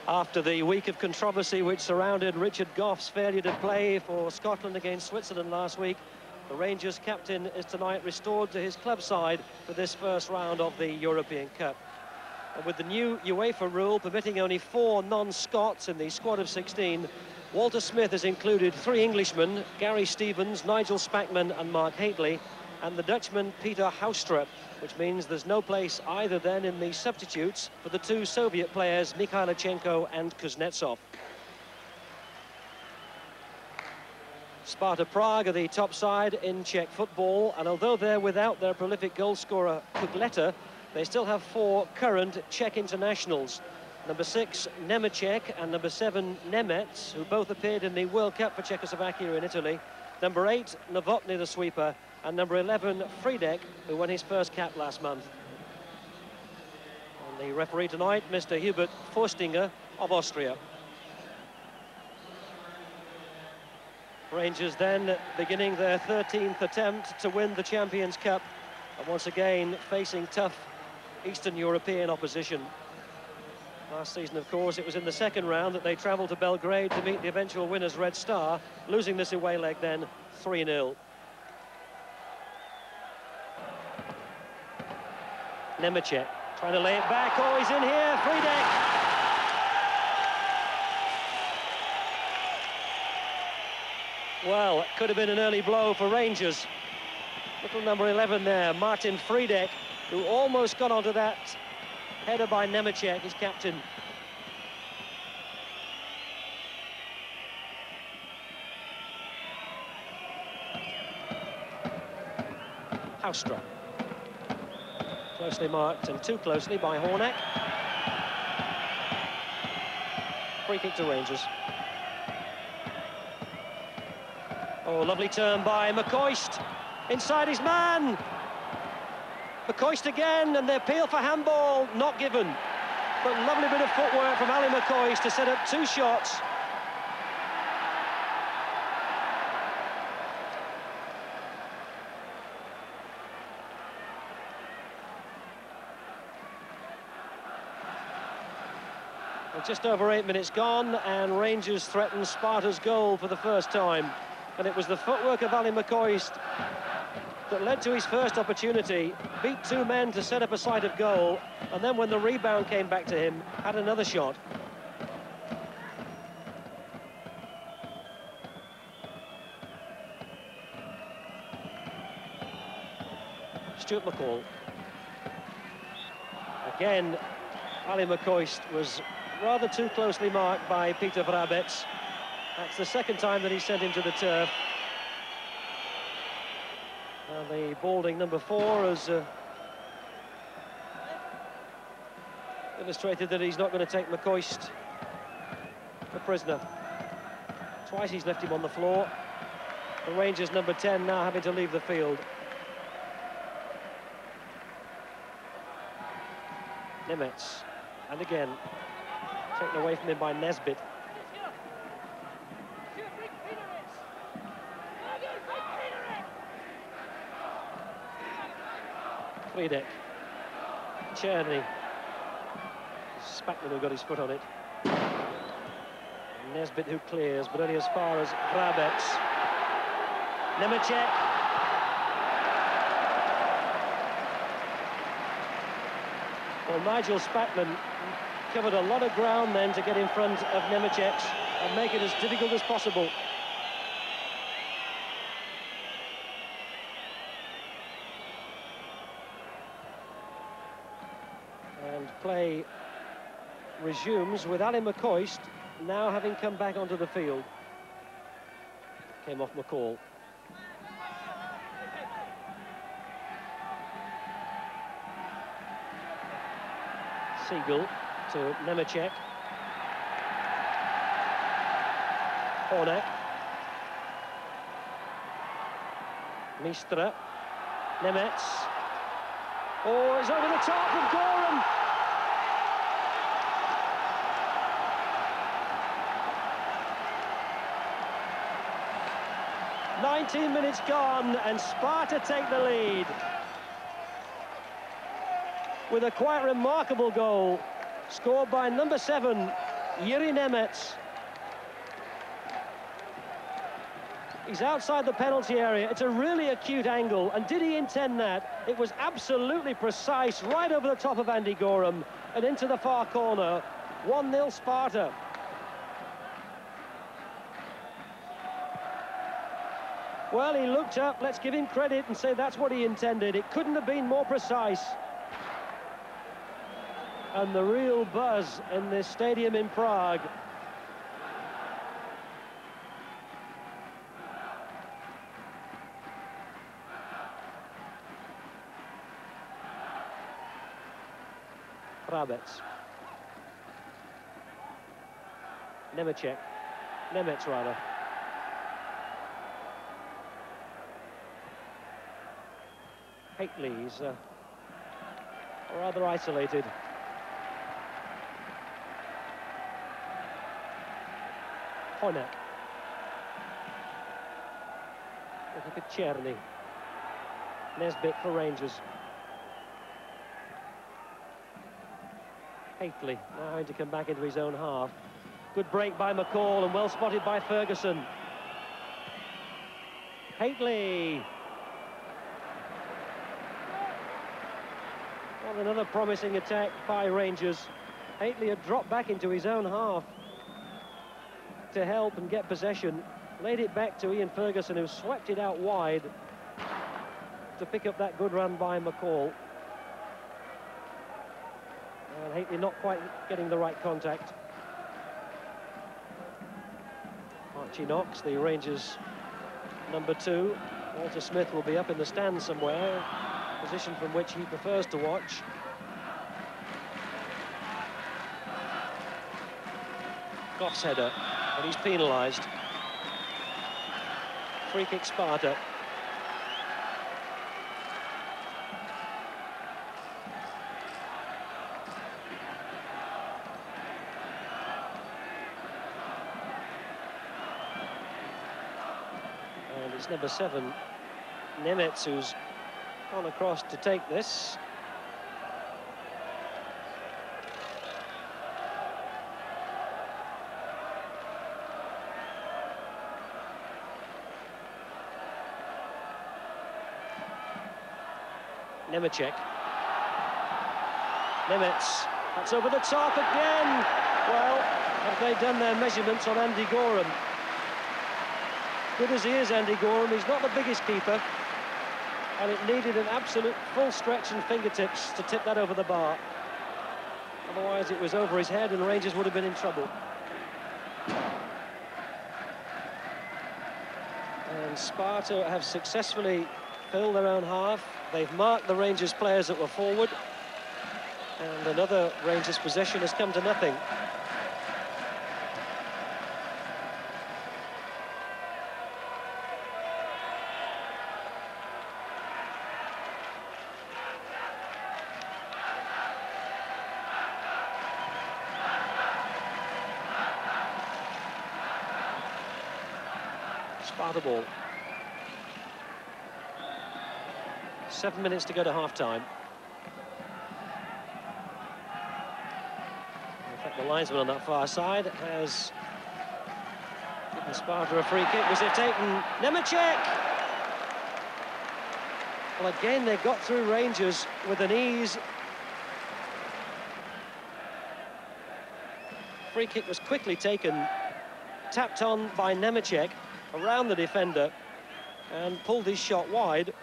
After the week of controversy which surrounded Richard Gough's failure to play for Scotland against Switzerland last week, the Rangers captain is tonight restored to his club side for this first round of the European Cup. And with the new UEFA rule permitting only 4 non-Scots in the squad of 16, Walter Smith has included 3 Englishmen, Gary Stevens, Nigel Spackman and Mark Hateley, and the Dutchman Peter Houstra, which means there's no place either then in the substitutes for the 2 Soviet players, Mikhailichenko and Kuznetsov. Sparta Prague are the top side in Czech football, and although they're without their prolific goalscorer Kukleta, they still have 4 current Czech internationals. Number 6, Nemecek, and number 7, Nemec, who both appeared in the World Cup for Czechoslovakia in Italy. Number 8, Novotny, the sweeper, and number 11, Friedek, who won his first cap last month. And the referee tonight, Mr. Hubert Forstinger of Austria. Rangers then beginning their 13th attempt to win the Champions Cup, and once again facing tough Eastern European opposition. Last season, of course, it was in the second round that they travelled to Belgrade to meet the eventual winners, Red Star, losing this away leg then 3-0. Nemecek trying to lay it back. Oh, he's in here. Friedek. Well, it could have been an early blow for Rangers. Little number 11 there, Martin Friedek, who almost got onto that header by Nemecek, his captain. Houstra. Closely marked and too closely by Hornak. Free kick to Rangers. Oh, lovely turn by McCoist. Inside his man. McCoist again, and the appeal for handball not given. But lovely bit of footwork from Ali McCoist to set up 2 shots. Well, just over 8 minutes gone, and Rangers threaten Sparta's goal for the first time. And it was the footwork of Ali McCoist that led to his first opportunity, beat 2 men to set up a sight of goal, and then when the rebound came back to him, had another shot. Stuart McCall. Again, Ali McCoist was rather too closely marked by Peter Vrabets. That's the second time that he sent him to the turf. And the balding number 4 has illustrated that he's not going to take McCoist a prisoner. Twice he's left him on the floor. The Rangers number 10 now having to leave the field. Nemec, and again taken away from him by Nesbitt. Friedek, Czerny, Spackman who got his foot on it. Nesbitt who clears, but only as far as Vrabets. Nemecek. Well, Nigel Spackman covered a lot of ground then to get in front of Nemecek and make it as difficult as possible. And play resumes with Ali McCoist now having come back onto the field. Came off McCall. Siegel to Nemecek. Hornak. Mistra. Nemec. Oh, it's over the top of Gorham. "19 minutes gone and Sparta take the lead with a quite remarkable goal scored by number 7, Yuri Nemec. He's outside the penalty area. It's a really acute angle, and did he intend that? It was absolutely precise, right over the top of Andy Gorham and into the far corner. 1-0 Sparta. Well, he looked up, let's give him credit and say that's what he intended. It couldn't have been more precise. And the real buzz in this stadium in Prague. Nemec. Nemec rather. Hately's rather isolated. Honek. Look at Czerny. Nesbitt for Rangers. Hately now having to come back into his own half. Good break by McCall and well spotted by Ferguson. Hately. Well, another promising attack by Rangers. Hately had dropped back into his own half to help and get possession. Laid it back to Ian Ferguson, who swept it out wide to pick up that good run by McCall. And Hately not quite getting the right contact. Archie Knox, the Rangers' number 2. Walter Smith will be up in the stands somewhere, position from which he prefers to watch. Goff's header, but he's penalised. Free kick Sparta. And it's number 7, Nemec, who's gone across to take this. Nemec. Nemec, that's over the top again. Well, have they done their measurements on Andy Gorham? Good as he is, Andy Gorham, he's not the biggest keeper. And it needed an absolute full stretch and fingertips to tip that over the bar. Otherwise it was over his head and Rangers would have been in trouble. And Sparta have successfully filled their own half. They've marked the Rangers players that were forward. And another Rangers possession has come to nothing. Sparta ball. 7 minutes to go to half-time. In fact, the linesman on that far side has given Sparta a free kick. Was it taken? Nemec! Well, again, they got through Rangers with an ease. Free kick was quickly taken, tapped on by Nemec around the defender and pulled his shot wide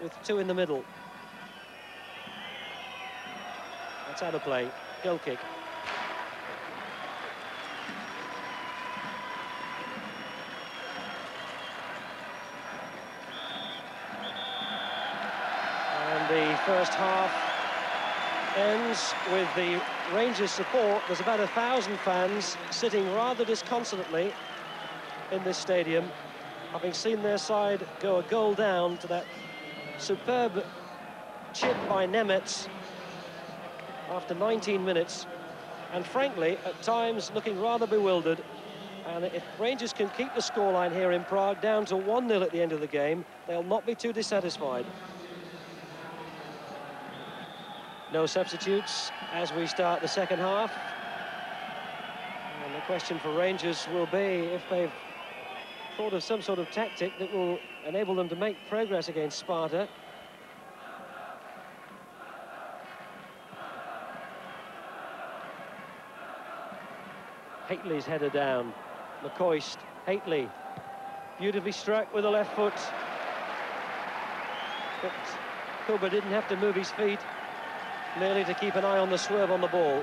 with 2 in the middle. That's out of play. Goal kick. And the first half ends with the Rangers support. There's about 1,000 fans sitting rather disconsolately in this stadium, having seen their side go a goal down to that superb chip by Nemec after 19 minutes, and frankly at times looking rather bewildered. And if Rangers can keep the scoreline here in Prague down to 1-0 at the end of the game, they'll not be too dissatisfied. No substitutes as we start the second half. And the question for Rangers will be if they've thought of some sort of tactic that will enable them to make progress against Sparta. Haitley's header down. McCoist, Haitley, beautifully struck with the left foot. But Cooper didn't have to move his feet, merely to keep an eye on the swerve on the ball.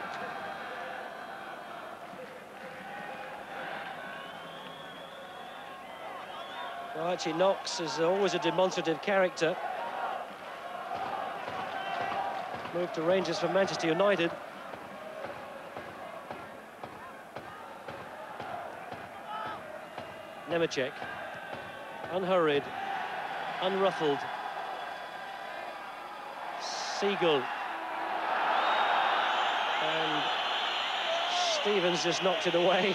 Well, Archie Knox is always a demonstrative character. Moved to Rangers from Manchester United. Nemecek, unhurried, unruffled. Siegel. And Stevens just knocked it away.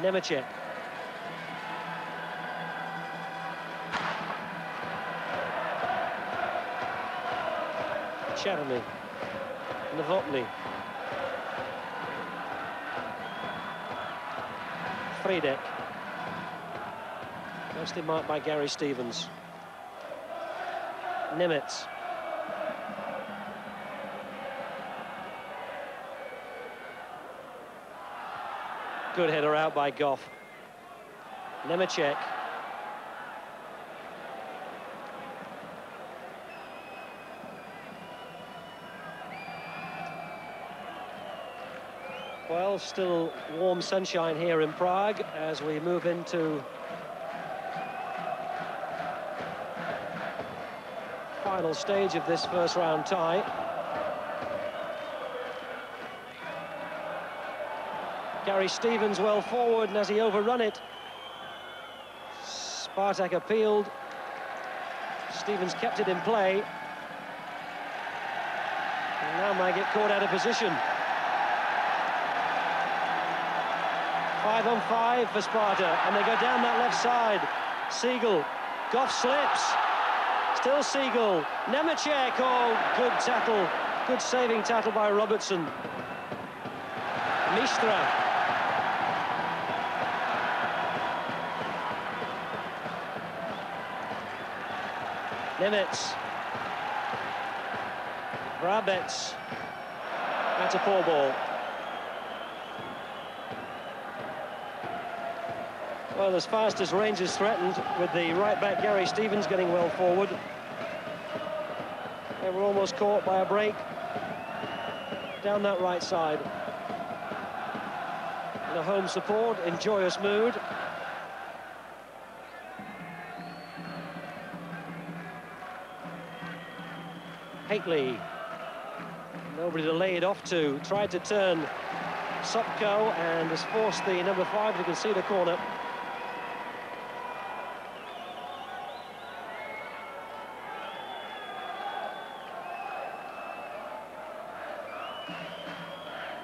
Nemecek. Cherny, Novotny, Fredek, mostly marked by Gary Stevens. Nimitz, good header out by Goff. Nemecek. Well, still warm sunshine here in Prague as we move into final stage of this first round tie. Gary Stevens well forward, and as he overrun it, Spartak appealed. Stevens kept it in play. And now might get caught out of position. 5 on 5 for Sparta, and they go down that left side. Siegel, Goff slips, still Siegel, Nemecek, oh, good tackle, good saving tackle by Robertson. Mistra. Nimitz. Brabets. That's a poor ball. Well, as fast as Rangers threatened, with the right-back Gary Stevens getting well forward, they were almost caught by a break down that right side. In a home support, in joyous mood. Haitley, nobody to lay it off to, tried to turn Sopko and has forced the number 5 to concede a corner.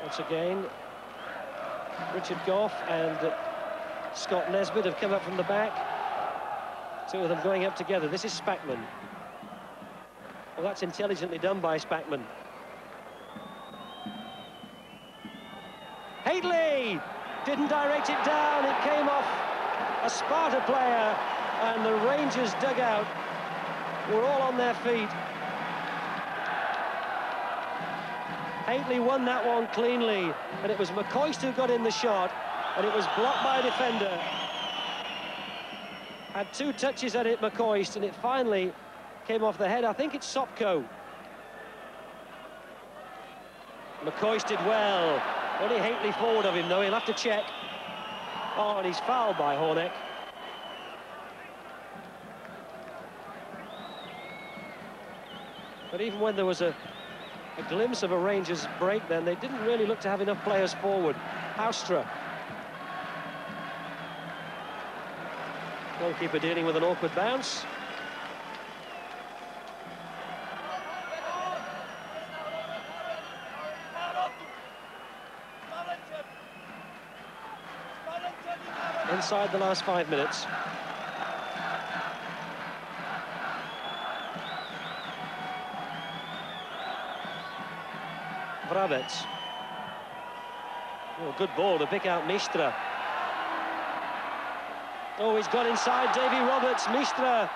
Once again, Richard Goff and Scott Nesbitt have come up from the back. Two of them going up together. This is Spackman. Well, that's intelligently done by Spackman. Haitley didn't direct it down. It came off a Sparta player, and the Rangers dugout were all on their feet. Haitley won that one cleanly, and it was McCoist who got in the shot, and it was blocked by a defender. Had 2 touches at it, McCoist, and it finally came off the head. I think it's Sopko. McCoist did well. Only Haitley forward of him, though. He'll have to check. Oh, and he's fouled by Horneck. But even when there was a glimpse of a Rangers break, then they didn't really look to have enough players forward. Haustra. Goalkeeper dealing with an awkward bounce. inside the last 5 minutes. Vrabets. Oh, good ball to pick out Mistra. Oh, he's got inside Davy Roberts. Mistra.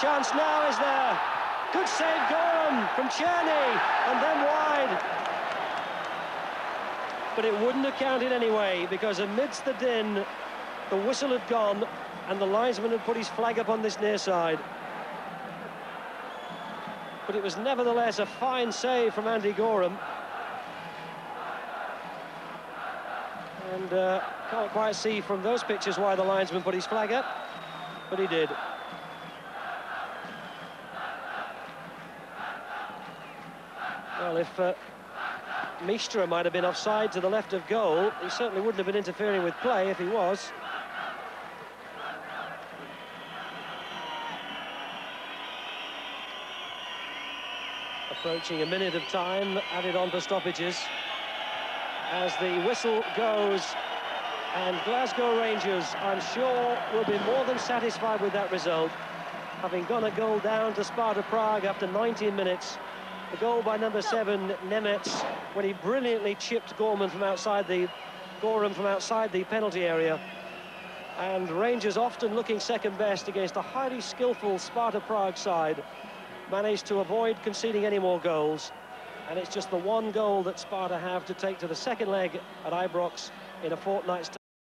Chance now is there. Good save, Gorham from Czerny, and then wide. But it wouldn't have counted anyway, because amidst the din, the whistle had gone, and the linesman had put his flag up on this near side. But it was nevertheless a fine save from Andy Gorham. And can't quite see from those pictures why the linesman put his flag up, but he did. Well, if Mistra might have been offside to the left of goal, he certainly wouldn't have been interfering with play if he was. Approaching a minute of time added on for stoppages as the whistle goes, and Glasgow Rangers, I'm sure, will be more than satisfied with that result, having gone a goal down to Sparta Prague after 19 minutes. The goal by number 7, Nemets, when he brilliantly chipped Gorham from outside the penalty area. And Rangers, often looking second best against a highly skillful Sparta Prague side, managed to avoid conceding any more goals. And it's just the one goal that Sparta have to take to the second leg at Ibrox in a fortnight's time.